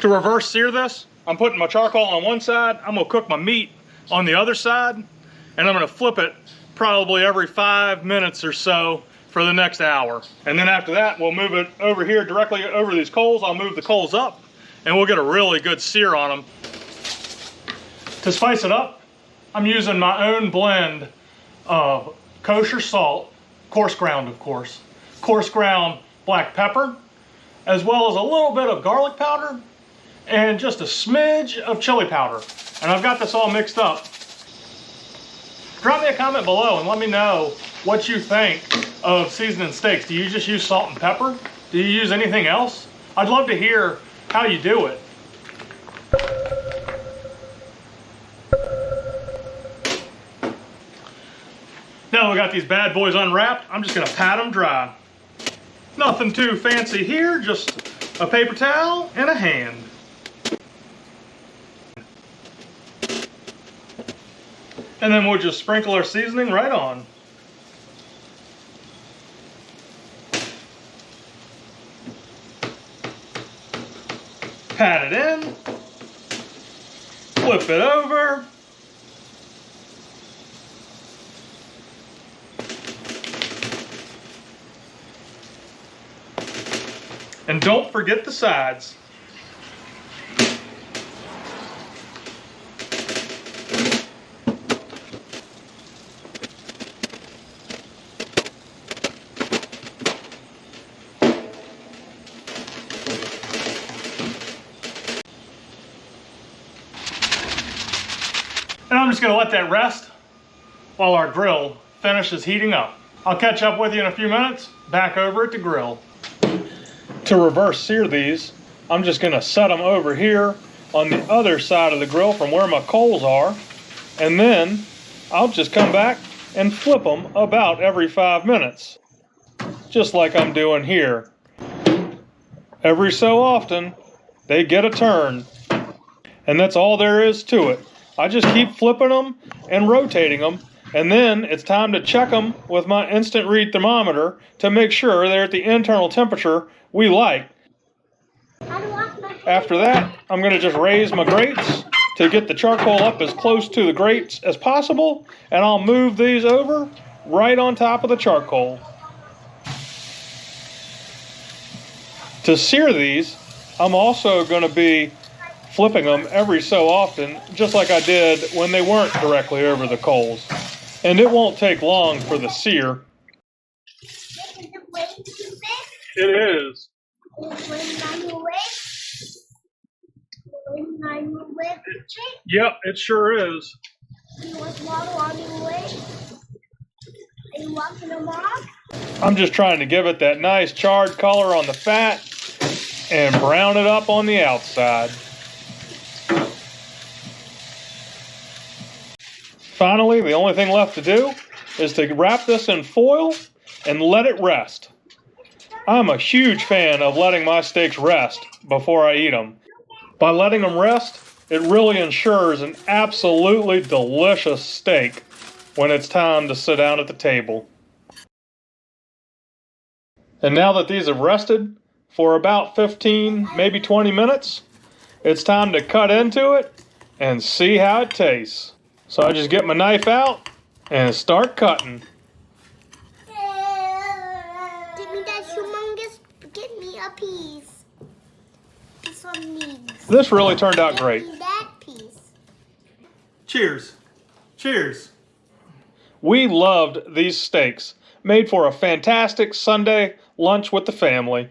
To reverse sear this, I'm putting my charcoal on one side, I'm gonna cook my meat on the other side, and I'm gonna flip it probably every 5 minutes or so for the next hour. And then after that, we'll move it over here directly over these coals. I'll move the coals up and we'll get a really good sear on them. To spice it up, I'm using my own blend of Kosher Salt, coarse ground of course, Coarse Ground Black Pepper, as well as a little bit of garlic powder and just a smidge of chili powder. And I've got this all mixed up. Drop me a comment below and let me know what you think of seasoning steaks. Do you just use salt and pepper? Do you use anything else? I'd love to hear how you do it. Now we got these bad boys unwrapped, I'm just gonna pat them dry. Nothing too fancy here, just a paper towel and a hand. And then we'll just sprinkle our seasoning right on. Pat it in, flip it over, and don't forget the sides. And I'm just going to let that rest while our grill finishes heating up. I'll catch up with you in a few minutes, back over at the grill. To reverse sear these, I'm just going to set them over here on the other side of the grill from where my coals are, and then I'll just come back and flip them about every 5 minutes, just like I'm doing here. Every so often, they get a turn, and that's all there is to it. I just keep flipping them and rotating them, and then it's time to check them with my instant read thermometer to make sure they're at the internal temperature we like. After that, I'm going to just raise my grates to get the charcoal up as close to the grates as possible, and I'll move these over right on top of the charcoal. To sear these, I'm also going to be flipping them every so often, just like I did when they weren't directly over the coals. And it won't take long for the sear. It is. Yep, it sure is. I'm just trying to give it that nice charred color on the fat and brown it up on the outside. Finally, the only thing left to do is to wrap this in foil and let it rest. I'm a huge fan of letting my steaks rest before I eat them. By letting them rest, it really ensures an absolutely delicious steak when it's time to sit down at the table. And now that these have rested for about 15, maybe 20 minutes, it's time to cut into it and see how it tastes. So I just get my knife out and start cutting. Give me that humongous, get me a piece. This one needs. This really turned out great. Get me that piece. Cheers. Cheers. We loved these steaks, made for a fantastic Sunday lunch with the family.